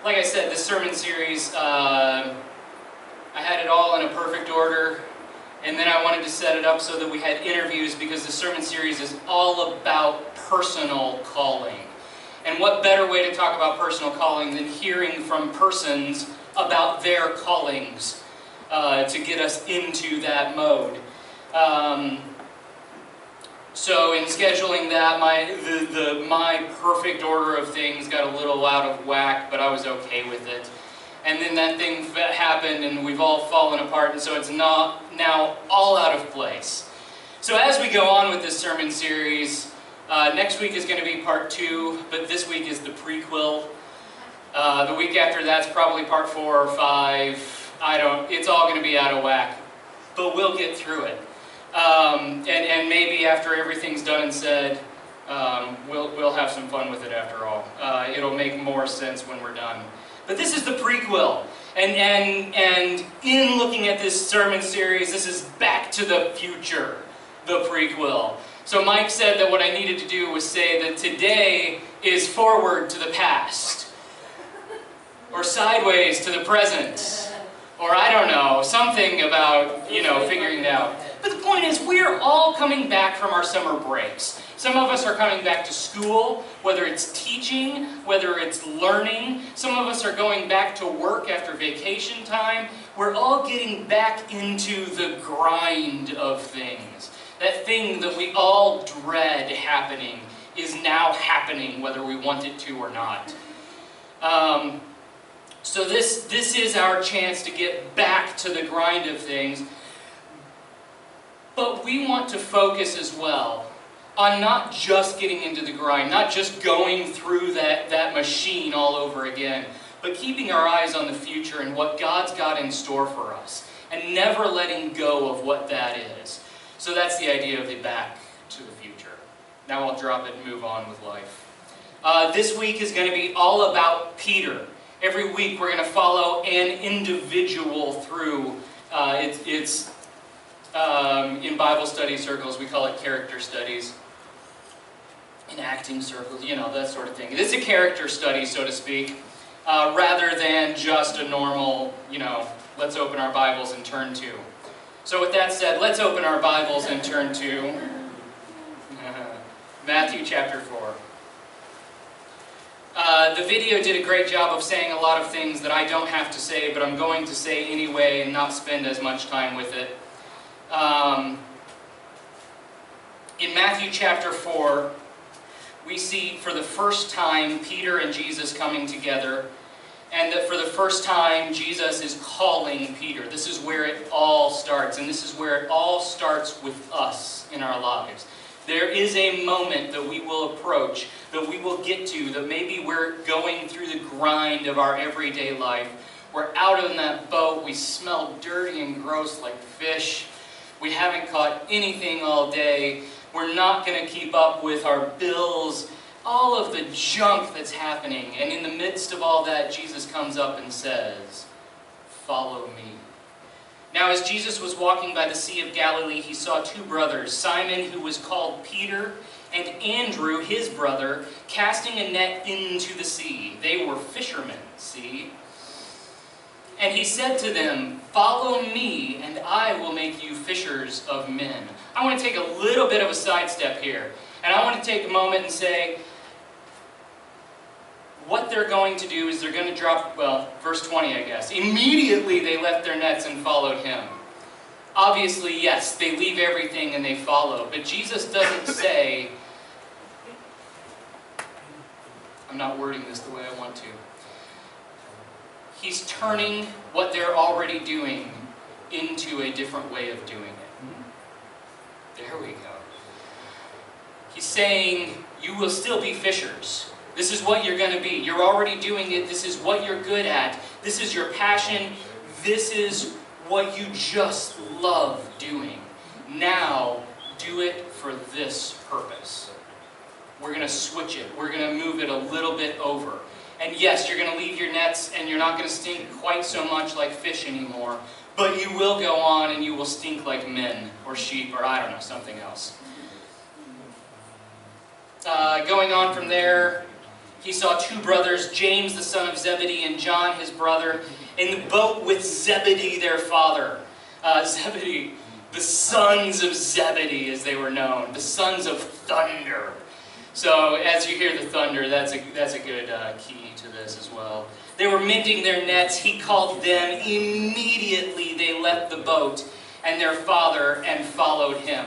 Like I said, this sermon series, I had it all in a perfect order, and then I wanted to set it up so that we had interviews, because the sermon series is all about personal calling. And what better way to talk about personal calling than hearing from persons about their callings to get us into that mode. So in scheduling that, my perfect order of things got a little out of whack, but I was okay with it. And then that thing happened, and we've all fallen apart, and so it's now all out of place. So as we go on with this sermon series, next week is going to be part 2, but this week is the prequel. The week after that's probably part 4 or 5. It's all going to be out of whack, but we'll get through it. And maybe after everything's done and said, we'll have some fun with it after all. It'll make more sense when we're done. But this is the prequel, and in looking at this sermon series, this is Back to the Future, the prequel. So Mike said that what I needed to do was say that today is forward to the past, or sideways to the present, or I don't know, something about, figuring it out. But the point is, we're all coming back from our summer breaks. Some of us are coming back to school, whether it's teaching, whether it's learning. Some of us are going back to work after vacation time. We're all getting back into the grind of things. That thing that we all dread happening is now happening, whether we want it to or not. So this is our chance to get back to the grind of things. But we want to focus as well on not just getting into the grind, not just going through that machine all over again, but keeping our eyes on the future and what God's got in store for us, and never letting go of what that is. So that's the idea of the Back to the Future. Now I'll drop it and move on with life. This week is going to be all about Peter. Every week we're going to follow an individual through. In Bible study circles, we call it character studies. In acting circles, that sort of thing. This is a character study, so to speak, rather than just a normal, let's open our Bibles and turn to. So with that said, let's open our Bibles and turn to Matthew chapter 4. The video did a great job of saying a lot of things that I don't have to say, but I'm going to say anyway and not spend as much time with it. In Matthew chapter 4, we see for the first time Peter and Jesus coming together, and that for the first time Jesus is calling Peter. This is where it all starts, and this is where it all starts with us in our lives. There is a moment that we will approach, that we will get to, that maybe we're going through the grind of our everyday life. We're out on that boat, we smell dirty and gross like fish. We haven't caught anything all day. We're not going to keep up with our bills. All of the junk that's happening. And in the midst of all that, Jesus comes up and says, "Follow me." Now as Jesus was walking by the Sea of Galilee, he saw 2 brothers, Simon, who was called Peter, and Andrew, his brother, casting a net into the sea. They were fishermen, see? And he said to them, "Follow me, and I will make you fishers of men." I want to take a little bit of a sidestep here. And I want to take a moment and say, what they're going to do is they're going to drop, verse 20, I guess. Immediately they left their nets and followed him. Obviously, yes, they leave everything and they follow. But Jesus doesn't say, I'm not wording this the way I want to. He's turning what they're already doing into a different way of doing it. There we go. He's saying, you will still be fishers. This is what you're going to be. You're already doing it. This is what you're good at. This is your passion. This is what you just love doing. Now, do it for this purpose. We're going to switch it. We're going to move it a little bit over. And yes, you're going to leave your nets and you're not going to stink quite so much like fish anymore, but you will go on and you will stink like men or sheep or I don't know, something else. Going on from there, He saw two brothers, James the son of Zebedee and John his brother, in the boat with Zebedee their father. Zebedee, the sons of Zebedee as they were known, the sons of thunder. So as you hear the thunder, that's a good key to this as well. They were mending their nets. He called them. Immediately they left the boat and their father and followed him.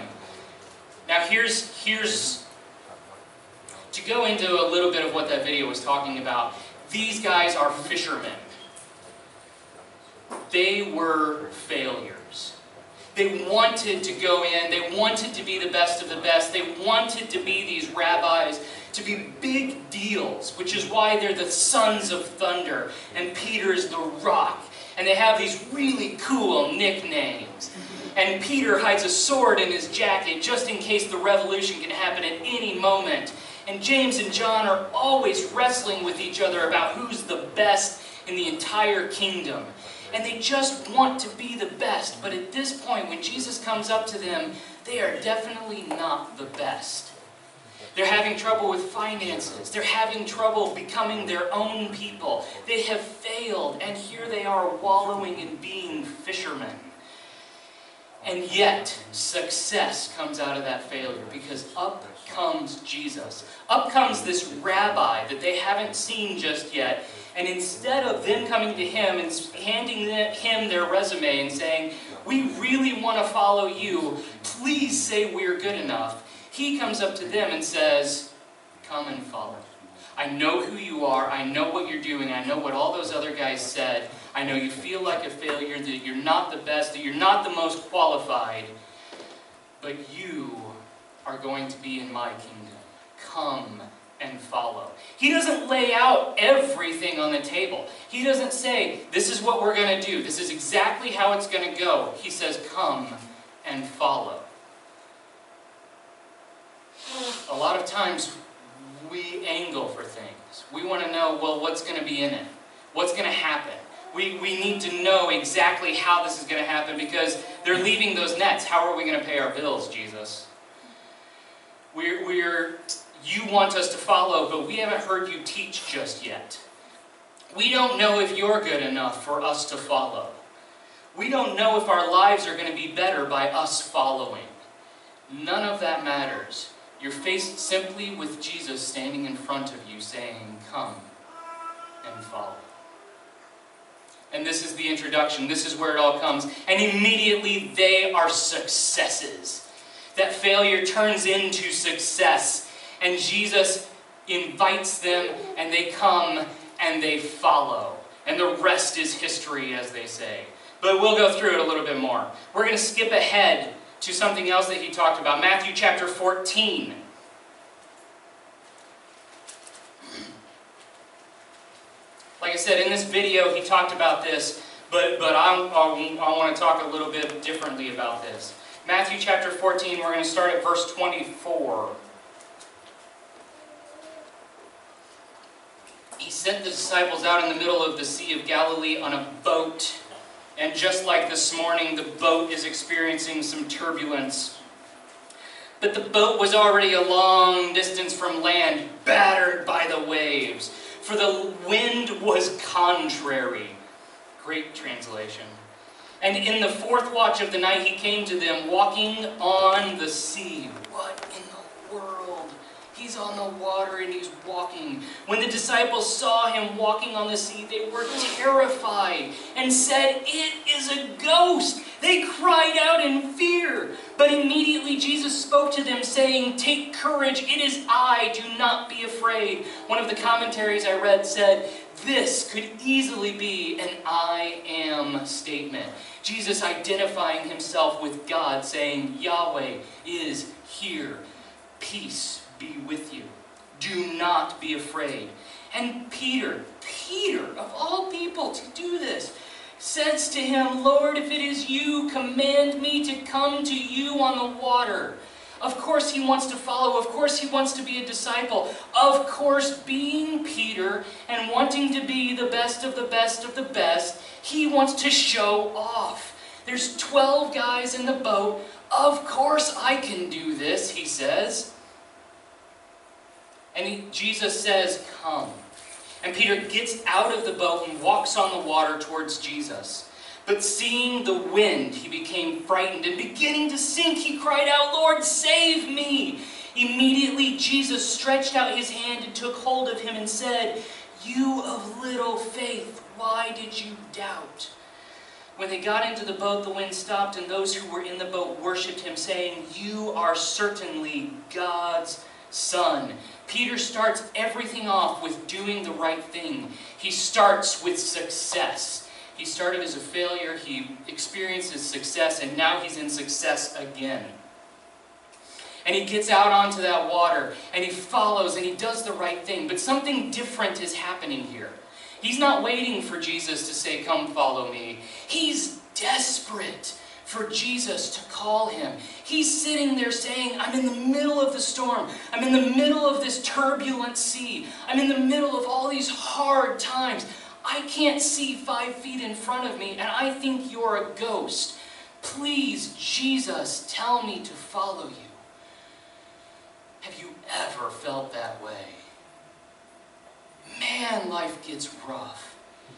Now here's to go into a little bit of what that video was talking about. These guys are fishermen. They were failures. They wanted to go in. They wanted to be the best of the best. They wanted to be these rabbis, to be big deals, which is why they're the sons of thunder, and Peter's the rock. And they have these really cool nicknames. And Peter hides a sword in his jacket just in case the revolution can happen at any moment. And James and John are always wrestling with each other about who's the best in the entire kingdom. And they just want to be the best. But at this point, when Jesus comes up to them, they are definitely not the best. They're having trouble with finances. They're having trouble becoming their own people. They have failed, and here they are wallowing in being fishermen. And yet, success comes out of that failure, because up comes Jesus. Up comes this rabbi that they haven't seen just yet. And instead of them coming to him and handing him their resume and saying, "We really want to follow you, please say we're good enough," he comes up to them and says, "Come and follow. I know who you are. I know what you're doing. I know what all those other guys said. I know you feel like a failure, that you're not the best, that you're not the most qualified. But you are going to be in my kingdom. Come and follow." He doesn't lay out everything on the table. He doesn't say, "This is what we're going to do. This is exactly how it's going to go." He says, "Come and follow." A lot of times we angle for things. We want to know, well, what's going to be in it? What's going to happen? We need to know exactly how this is going to happen, because they're leaving those nets. How are we going to pay our bills, Jesus? You want us to follow, but we haven't heard you teach just yet. We don't know if you're good enough for us to follow. We don't know if our lives are going to be better by us following. None of that matters. You're faced simply with Jesus standing in front of you saying, "Come and follow." And this is the introduction. This is where it all comes. And immediately they are successes. That failure turns into success. And Jesus invites them, and they come, and they follow. And the rest is history, as they say. But we'll go through it a little bit more. We're going to skip ahead to something else that he talked about. Matthew chapter 14. Like I said, in this video, he talked about this, but I want to talk a little bit differently about this. Matthew chapter 14, we're going to start at verse 24. He sent the disciples out in the middle of the Sea of Galilee on a boat. And just like this morning, the boat is experiencing some turbulence. But the boat was already a long distance from land, battered by the waves. For the wind was contrary. Great translation. And in the fourth watch of the night he came to them, walking on the sea. What in the world? He's on the water and he's walking. When the disciples saw him walking on the sea, they were terrified and said, "It is a ghost." They cried out in fear. But immediately Jesus spoke to them, saying, "Take courage, it is I, do not be afraid." One of the commentaries I read said, this could easily be an "I am" statement. Jesus identifying himself with God, saying, "Yahweh is here. Peace be with you. Do not be afraid." And Peter, of all people to do this, says to him, "Lord, if it is you, command me to come to you on the water." Of course he wants to follow. Of course he wants to be a disciple. Of course, being Peter and wanting to be the best of the best of the best, he wants to show off. There's 12 guys in the boat. Of course I can do this, he says. And Jesus says, come. And Peter gets out of the boat and walks on the water towards Jesus. But seeing the wind, he became frightened, and beginning to sink, he cried out, Lord, save me! Immediately Jesus stretched out his hand and took hold of him and said, you of little faith, why did you doubt? When they got into the boat, the wind stopped, and those who were in the boat worshipped him, saying, you are certainly God's Son. Peter starts everything off with doing the right thing. He starts with success. He started as a failure, he experiences success, and now he's in success again. And he gets out onto that water, and he follows, and he does the right thing. But something different is happening here. He's not waiting for Jesus to say, come follow me. He's desperate for Jesus to call him. He's sitting there saying, I'm in the middle of the storm. I'm in the middle of this turbulent sea. I'm in the middle of all these hard times. I can't see 5 feet in front of me, and I think you're a ghost. Please, Jesus, tell me to follow you. Have you ever felt that way? Man, life gets rough.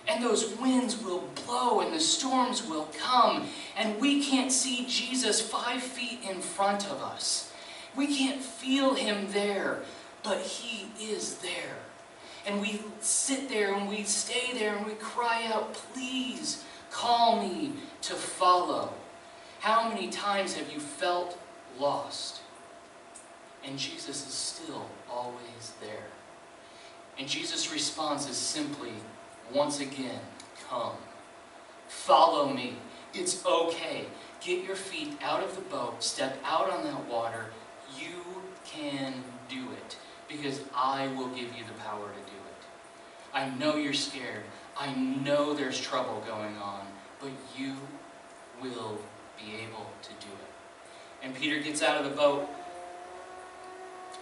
And those winds will blow and the storms will come. And we can't see Jesus 5 feet in front of us. We can't feel him there, but he is there. And we sit there and we stay there and we cry out, please call me to follow. How many times have you felt lost? And Jesus is still always there. And Jesus' response is simply, once again, come. Follow me. It's okay. Get your feet out of the boat. Step out on that water. You can do it. Because I will give you the power to do it. I know you're scared. I know there's trouble going on. But you will be able to do it. And Peter gets out of the boat.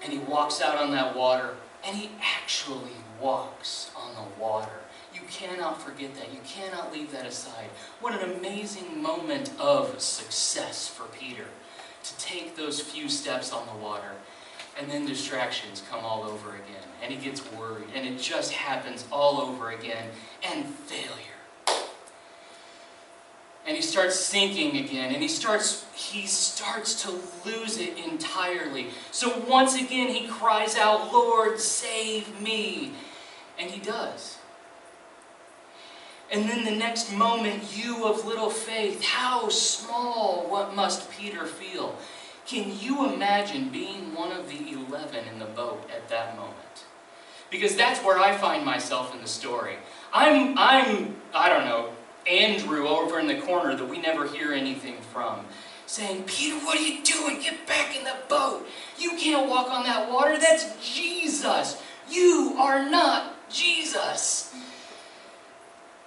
And he walks out on that water, and he actually walks on the water. You cannot forget that. You cannot leave that aside. What an amazing moment of success for Peter to take those few steps on the water. And then distractions come all over again, and he gets worried, and it just happens all over again, and failure. And he starts sinking again, and he starts to lose it entirely. So once again he cries out, Lord, save me. And he does. And then the next moment, you of little faith, how small, what must Peter feel? Can you imagine being one of the 11 in the boat at that moment? Because that's where I find myself in the story. I'm I don't know, Andrew over in the corner that we never hear anything from, saying, Peter, what are you doing? Get back in the boat. You can't walk on that water. That's Jesus. You are not Jesus.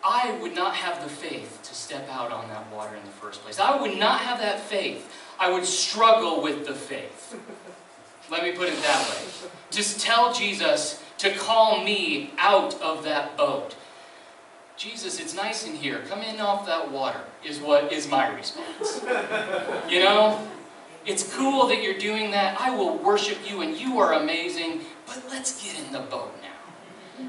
I would not have the faith to step out on that water in the first place. I would not have that faith. I would struggle with the faith. Let me put it that way. Just tell Jesus to call me out of that boat. Jesus, it's nice in here. Come in off that water, is my response. You know? It's cool that you're doing that. I will worship you and you are amazing, but let's get in the boat now.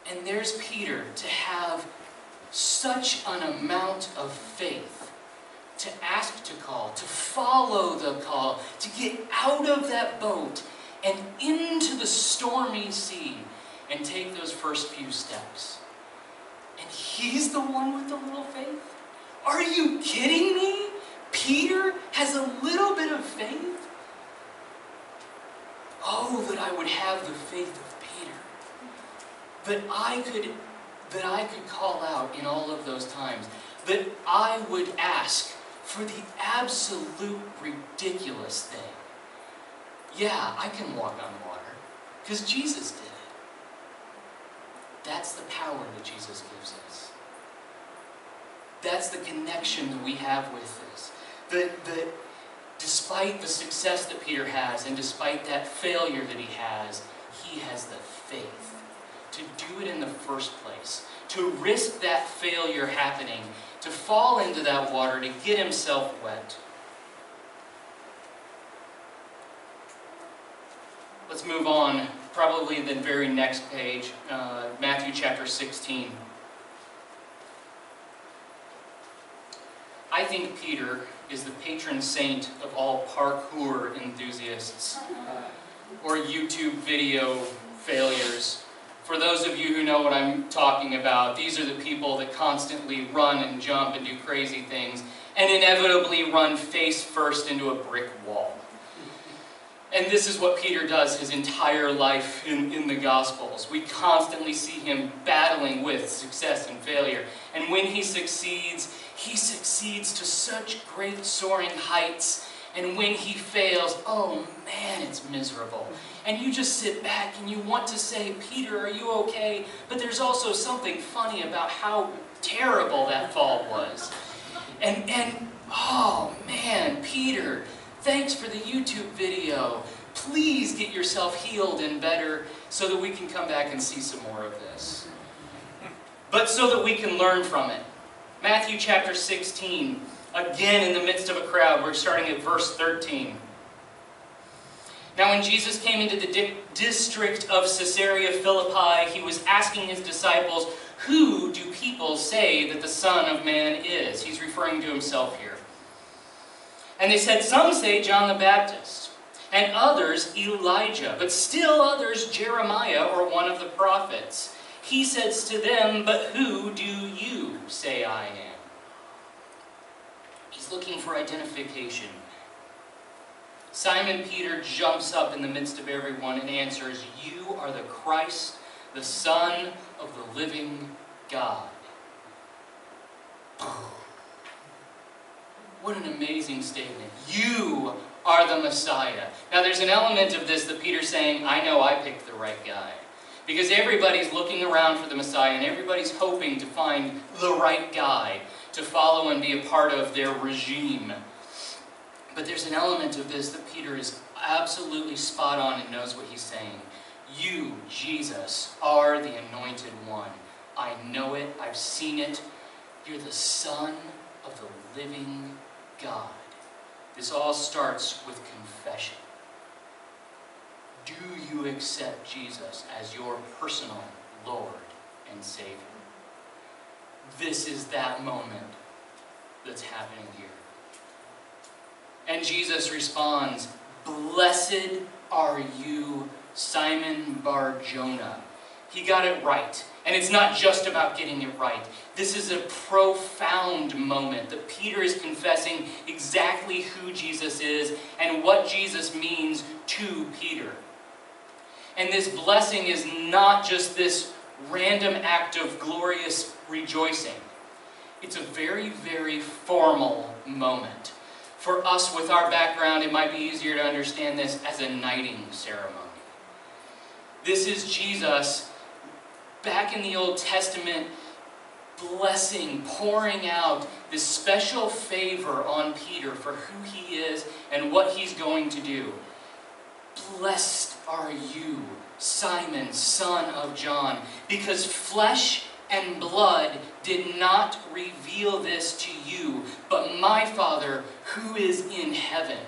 And there's Peter to have such an amount of faith, to ask to call, to follow the call, to get out of that boat and into the stormy sea and take those first few steps. And he's the one with the little faith? Are you kidding me? Peter has a little bit of faith? Oh, that I would have the faith of Peter. That I could call out in all of those times. That I would ask for the absolute ridiculous thing. Yeah, I can walk on water, because Jesus did it. That's the power that Jesus gives us. That's the connection that we have with this. That despite the success that Peter has, and despite that failure that he has the faith to do it in the first place, to risk that failure happening, to fall into that water, to get himself wet. Let's move on, probably the very next page, Matthew chapter 16. I think Peter is the patron saint of all parkour enthusiasts, or YouTube video failures. For those of you who know what I'm talking about, these are the people that constantly run and jump and do crazy things, and inevitably run face first into a brick wall. And this is what Peter does his entire life in the Gospels. We constantly see him battling with success and failure. And when he succeeds to such great soaring heights. And when he fails, oh man, it's miserable. And you just sit back and you want to say, Peter, are you okay? But there's also something funny about how terrible that fall was. And oh man, Peter, thanks for the YouTube video. Please get yourself healed and better so that we can come back and see some more of this. But so that we can learn from it. Matthew chapter 16, again in the midst of a crowd. We're starting at verse 13. Now when Jesus came into the district of Caesarea Philippi, he was asking his disciples, who do people say that the Son of Man is? He's referring to himself here. And they said, some say John the Baptist, and others Elijah, but still others Jeremiah or one of the prophets. He says to them, but who do you say I am? He's looking for identification. Simon Peter jumps up in the midst of everyone and answers, you are the Christ, the Son of the living God. What an amazing statement. You are the Messiah. Now there's an element of this that Peter's saying, I know I picked the right guy. Because everybody's looking around for the Messiah and everybody's hoping to find the right guy to follow and be a part of their regime. But there's an element of this that Peter is absolutely spot on and knows what he's saying. You, Jesus, are the anointed one. I know it. I've seen it. You're the Son of the living God. This all starts with confession. Do you accept Jesus as your personal Lord and Savior? This is that moment that's happening here. And Jesus responds, blessed are you, Simon Bar-Jonah. He got it right. And it's not just about getting it right. This is a profound moment that Peter is confessing exactly who Jesus is and what Jesus means to Peter. And this blessing is not just this random act of glorious rejoicing. It's a very, very formal moment. For us, with our background, it might be easier to understand this as a knighting ceremony. This is Jesus, back in the Old Testament, blessing, pouring out this special favor on Peter for who he is and what he's going to do. Blessed are you, Simon, son of John, because flesh and blood did not reveal this to you, but my Father who is in heaven.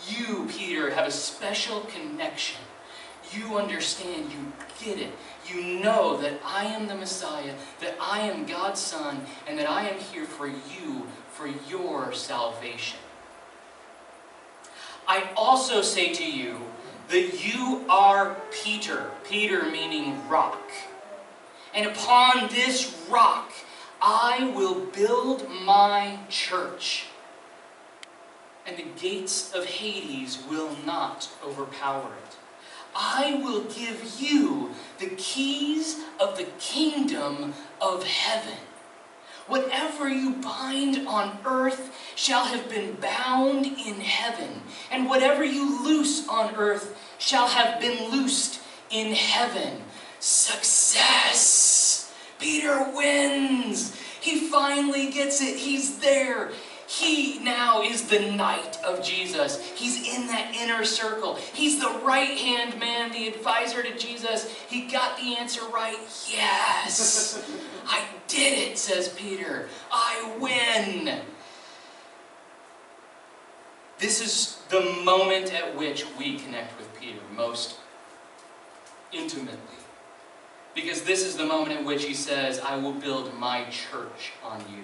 You, Peter, have a special connection. You understand, you get it. You know that I am the Messiah, that I am God's Son, and that I am here for you, for your salvation. I also say to you that you are Peter, Peter meaning rock. And upon this rock I will build my church, and the gates of Hades will not overpower it. I will give you the keys of the kingdom of heaven. Whatever you bind on earth shall have been bound in heaven, and whatever you loose on earth shall have been loosed in heaven. Success! Peter wins! He finally gets it. He's there. He now is the knight of Jesus. He's in that inner circle. He's the right-hand man, the advisor to Jesus. He got the answer right. Yes! I did it, says Peter. I win! This is the moment at which we connect with Peter most intimately. Because this is the moment in which he says, I will build my church on you.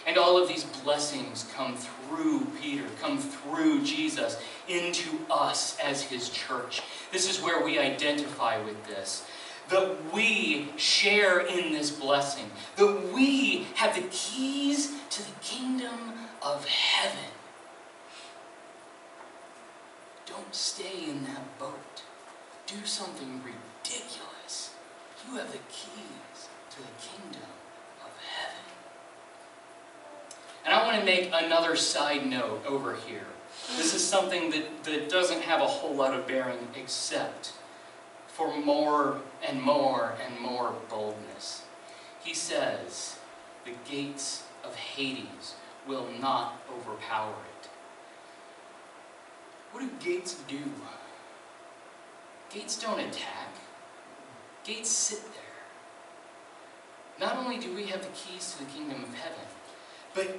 And all of these blessings come through Peter, come through Jesus, into us as his church. This is where we identify with this. That we share in this blessing. That we have the keys to the kingdom of heaven. Don't stay in that boat. Do something ridiculous. You have the keys to the kingdom of heaven. And I want to make another side note over here. This is something that doesn't have a whole lot of bearing except for more and more and more boldness. He says, the gates of Hades will not overpower it. What do gates do? Gates don't attack. Gates sit there. Not only do we have the keys to the kingdom of heaven, but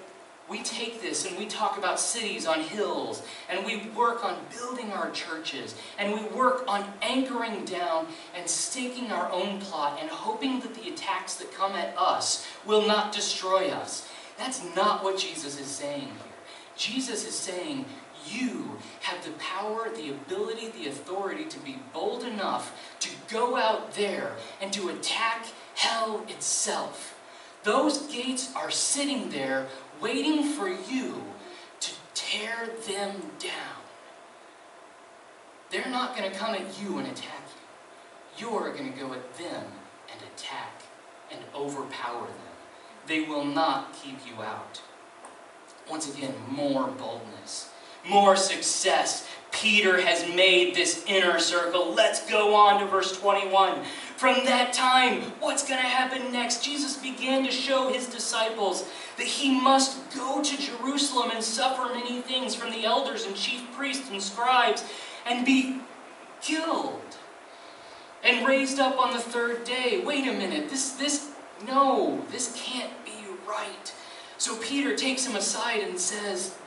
we take this and we talk about cities on hills, and we work on building our churches, and we work on anchoring down and staking our own plot and hoping that the attacks that come at us will not destroy us. That's not what Jesus is saying here. Jesus is saying, you have the power, the ability, the authority to be bold enough to go out there and to attack hell itself. Those gates are sitting there waiting for you to tear them down. They're not going to come at you and attack you. You're going to go at them and attack and overpower them. They will not keep you out. Once again, more boldness. More success. Peter has made this inner circle. Let's go on to verse 21. From that time, what's going to happen next? Jesus began to show his disciples that he must go to Jerusalem and suffer many things from the elders and chief priests and scribes and be killed and raised up on the third day. Wait a minute, this can't be right. So Peter takes him aside and says,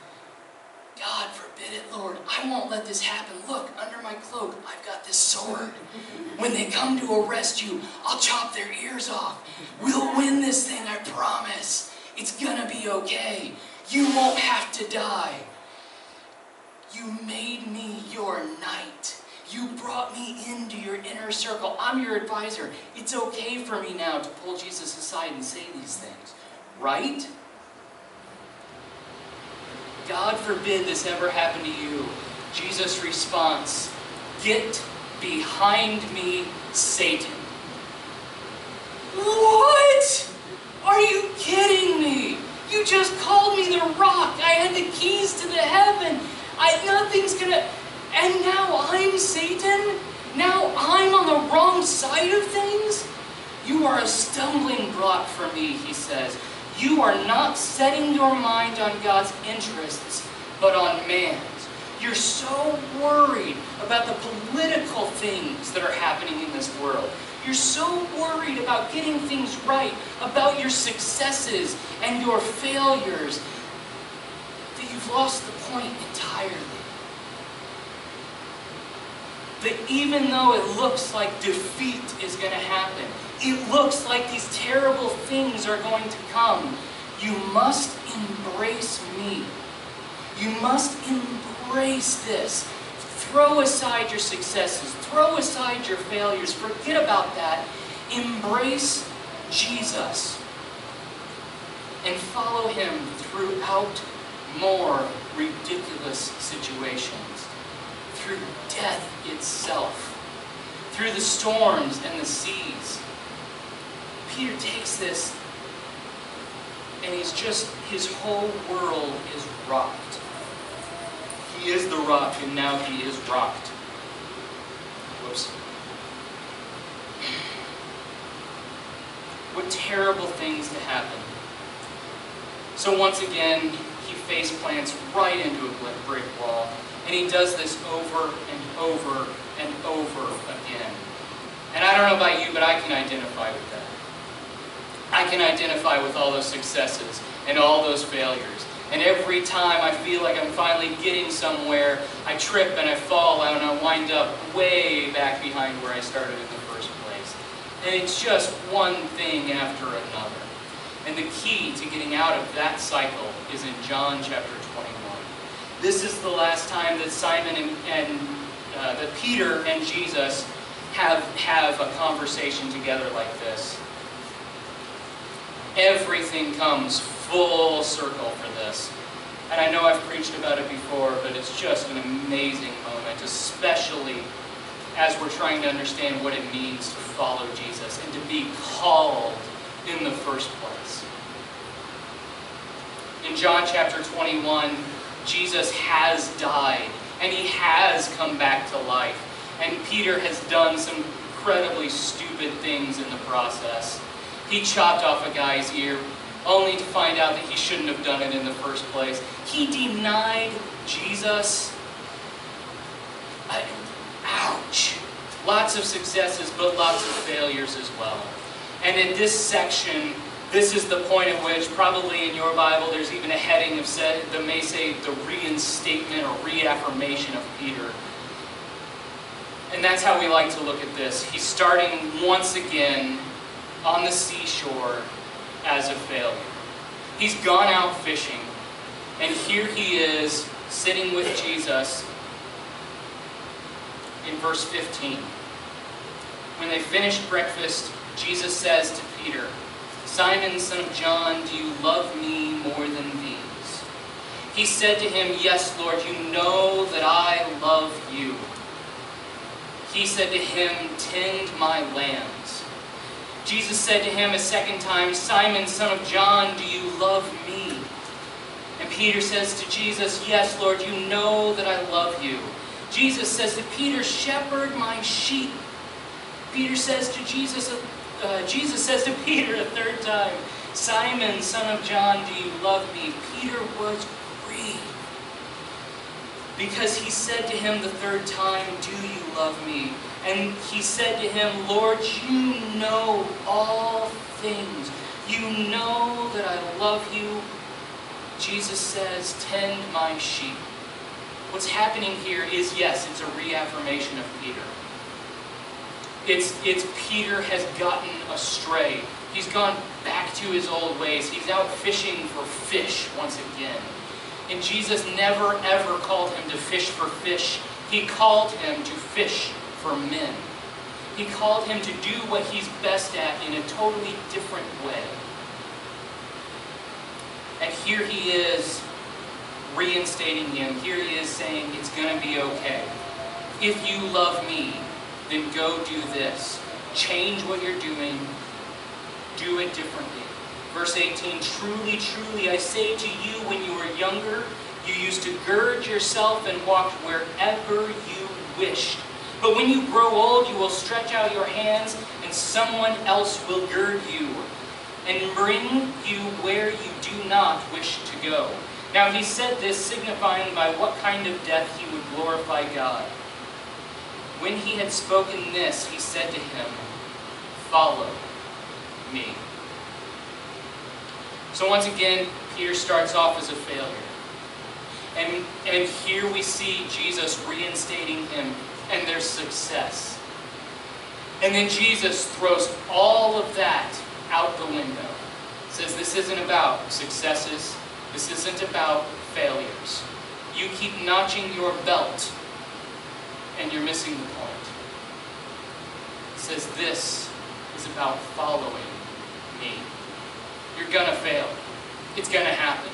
God forbid it, Lord. I won't let this happen. Look, under my cloak, I've got this sword. When they come to arrest you, I'll chop their ears off. We'll win this thing, I promise. It's gonna be okay. You won't have to die. You made me your knight. You brought me into your inner circle. I'm your advisor. It's okay for me now to pull Jesus aside and say these things. Right? God forbid this ever happen to you. Jesus' response, get behind me, Satan. What? Are you kidding me? You just called me the rock. I had the keys to the heaven. Nothing's gonna... And now I'm Satan? Now I'm on the wrong side of things? You are a stumbling block for me, he says. You are not setting your mind on God's interests, but on man's. You're so worried about the political things that are happening in this world. You're so worried about getting things right, about your successes and your failures, that you've lost the point entirely. That even though it looks like defeat is going to happen, it looks like these terrible things are going to come, you must embrace me. You must embrace this. Throw aside your successes. Throw aside your failures. Forget about that. Embrace Jesus. And follow him throughout more ridiculous situations. Through death itself. Through the storms and the seas. Peter takes this and his whole world is rocked. He is the rock and now he is rocked. Whoops. What terrible things to happen. So once again, he face plants right into a brick wall. And he does this over and over and over again. And I don't know about you, but I can identify with that. I can identify with all those successes and all those failures. And every time I feel like I'm finally getting somewhere, I trip and I fall and I wind up way back behind where I started in the first place. And it's just one thing after another. And the key to getting out of that cycle is in John chapter 21. This is the last time that Simon and that Peter and Jesus have a conversation together like this. Everything comes full circle for this. And I know I've preached about it before, but it's just an amazing moment, especially as we're trying to understand what it means to follow Jesus and to be called in the first place. In John chapter 21, Jesus has died, and he has come back to life. And Peter has done some incredibly stupid things in the process. He chopped off a guy's ear, only to find out that he shouldn't have done it in the first place. He denied Jesus. Ouch. Lots of successes, but lots of failures as well. And in this section, this is the point at which, probably in your Bible, there's even a heading that may say the reinstatement or reaffirmation of Peter. And that's how we like to look at this. He's starting once again on the seashore as a failure. He's gone out fishing, and here he is sitting with Jesus in verse 15. When they finished breakfast, Jesus says to Peter, "Simon, son of John, do you love me more than these?" He said to him, "Yes, Lord, you know that I love you." He said to him, "Tend my lambs." Jesus said to him a second time, "Simon, son of John, do you love me?" And Peter says to Jesus, "Yes, Lord, you know that I love you." Jesus says to Peter, "Shepherd my sheep." Jesus says to Peter a third time, "Simon, son of John, do you love me?" Peter was grieved, because he said to him the third time, "Do you love me?" And he said to him, "Lord, you know all things. You know that I love you." Jesus says, "Tend my sheep." What's happening here is, yes, it's a reaffirmation of Peter. It's Peter has gotten astray. He's gone back to his old ways. He's out fishing for fish once again. And Jesus never ever called him to fish for fish. He called him to fish for men. He called him to do what he's best at in a totally different way. And here he is reinstating him. Here he is saying, it's going to be okay. If you love me, then go do this. Change what you're doing. Do it differently. Verse 18, "Truly, truly, I say to you, when you were younger, you used to gird yourself and walk wherever you wished. But when you grow old, you will stretch out your hands, and someone else will gird you and bring you where you do not wish to go." Now he said this, signifying by what kind of death he would glorify God. When he had spoken this, he said to him, "Follow me." So once again, Peter starts off as a failure. And here we see Jesus reinstating him, and there's success. And then Jesus throws all of that out the window. Says this isn't about successes. This isn't about failures. You keep notching your belt, and you're missing the point. He says this is about following me. You're gonna fail. It's gonna happen.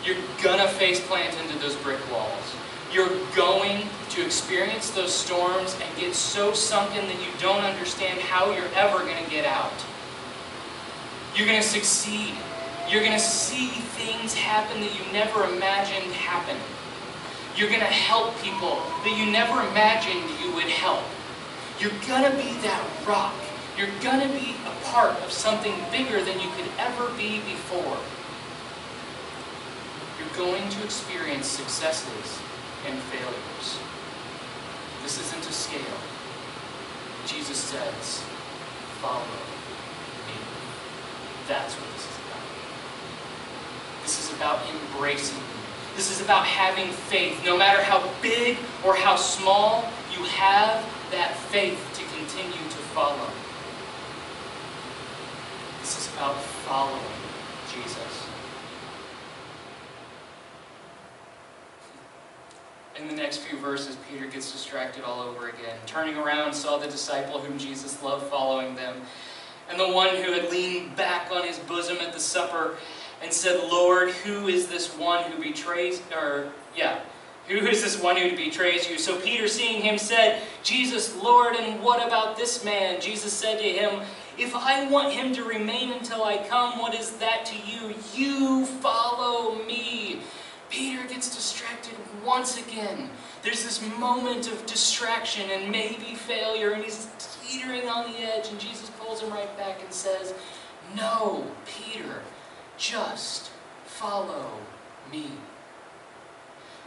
You're gonna face plant into those brick walls. You're going to experience those storms and get so sunken that you don't understand how you're ever gonna get out. You're gonna succeed. You're gonna see things happen that you never imagined happening. You're gonna help people that you never imagined you would help. You're gonna be that rock. You're gonna be a part of something bigger than you could ever be before. You're going to experience successes and failures. This isn't a scale. Jesus says, "Follow me." That's what this is about. This is about embracing you. This is about having faith. No matter how big or how small, you have that faith to continue to follow. This is about following Jesus. In the next few verses, Peter gets distracted all over again. Turning around, saw the disciple whom Jesus loved following them, and the one who had leaned back on his bosom at the supper and said, "Lord, who is this one who betrays?" Who is this one who betrays you? So Peter, seeing him, said, "Jesus, Lord, and what about this man?" Jesus said to him, "If I want him to remain until I come, what is that to you? You follow me." Peter gets distracted once again. There's this moment of distraction and maybe failure, and he's teetering on the edge, and Jesus pulls him right back and says, "No, Peter, just follow me."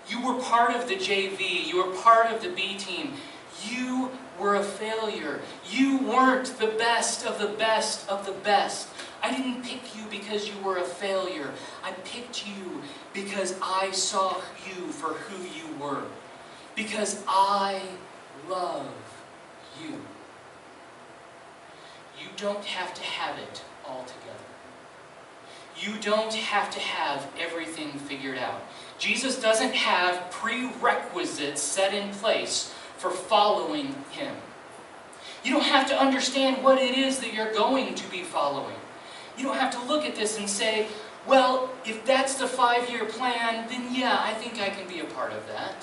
You were part of the JV. You were part of the B team. You were a failure. You weren't the best of the best of the best. I didn't pick you because you were a failure. I picked you because I saw you for who you were. Because I love you. You don't have to have it all together. You don't have to have everything figured out. Jesus doesn't have prerequisites set in place for following him. You don't have to understand what it is that you're going to be following. You don't have to look at this and say, well, if that's the 5-year plan, then yeah, I think I can be a part of that.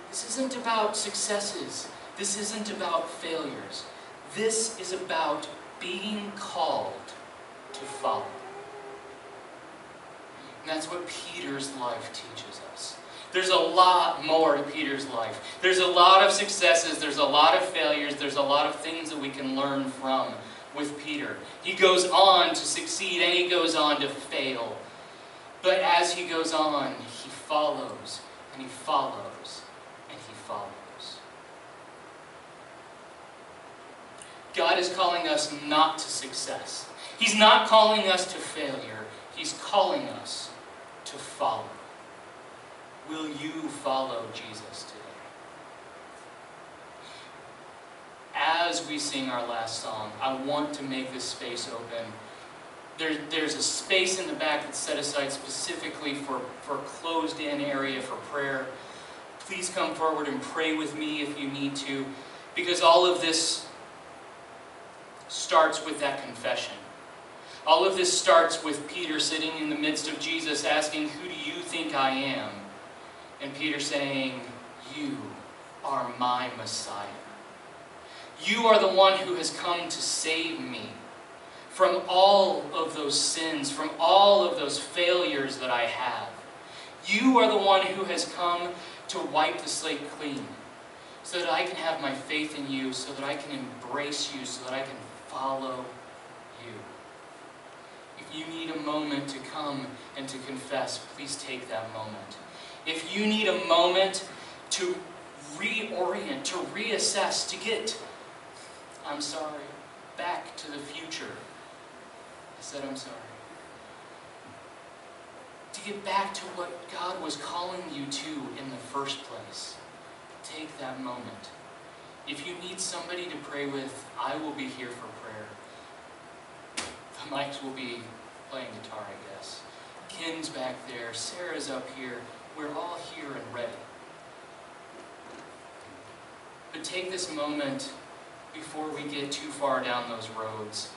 This isn't about successes. This isn't about failures. This is about being called to follow. And that's what Peter's life teaches us. There's a lot more to Peter's life. There's a lot of successes, there's a lot of failures, there's a lot of things that we can learn from with Peter. He goes on to succeed and he goes on to fail. But as he goes on, he follows and he follows and he follows. God is calling us not to success. He's not calling us to failure. He's calling us to follow. Will you follow Jesus today? As we sing our last song, I want to make this space open. There's a space in the back that's set aside specifically for a closed-in area for prayer. Please come forward and pray with me if you need to, because all of this starts with that confession. All of this starts with Peter sitting in the midst of Jesus asking, "Who do you think I am?" And Peter saying, "You are my Messiah. You are the one who has come to save me from all of those sins, from all of those failures that I have. You are the one who has come to wipe the slate clean, so that I can have my faith in you, so that I can embrace you, so that I can follow you." If you need a moment to come and to confess, please take that moment. If you need a moment to reorient, to reassess, to get, I'm sorry, back to the future. I said I'm sorry. To get back to what God was calling you to in the first place, take that moment. If you need somebody to pray with, I will be here for prayer. The mics will be playing guitar, I guess. Ken's back there. Sarah's up here. We're all here and ready. But take this moment before we get too far down those roads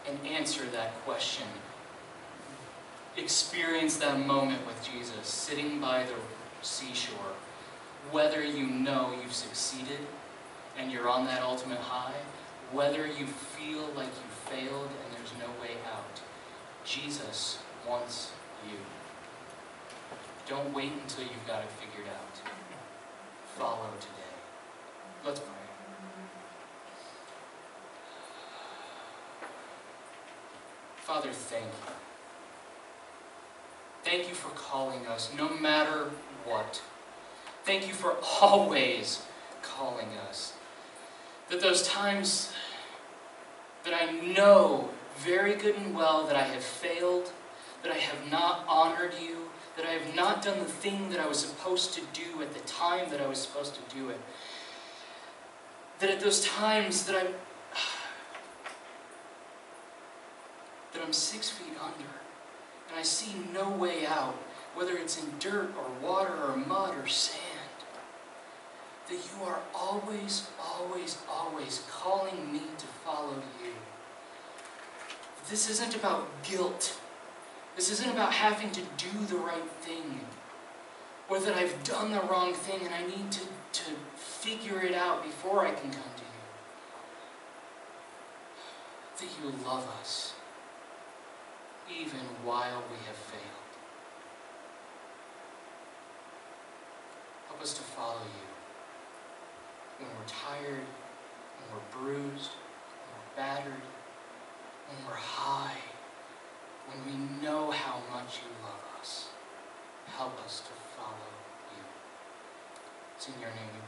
and answer that question. Experience that moment with Jesus, sitting by the seashore. Whether you know you've succeeded and you're on that ultimate high, whether you feel like you failed and there's no way out, Jesus wants you. Don't wait until you've got it figured out. Follow today. Let's pray. Father, thank you. Thank you for calling us, no matter what. Thank you for always calling us. That those times that I know very good and well that I have failed, that I have not honored you, that I have not done the thing that I was supposed to do at the time that I was supposed to do it. That at those times that I'm 6 feet under, and I see no way out, whether it's in dirt or water or mud or sand, that you are always, always, always calling me to follow you. This isn't about guilt. This isn't about having to do the right thing, or that I've done the wrong thing and I need to figure it out before I can come to you. That you love us, even while we have failed. Help us to follow you when we're tired, when we're bruised, when we're battered, when we're high, when we know how much you love us. Help us to follow you. It's in your name we pray.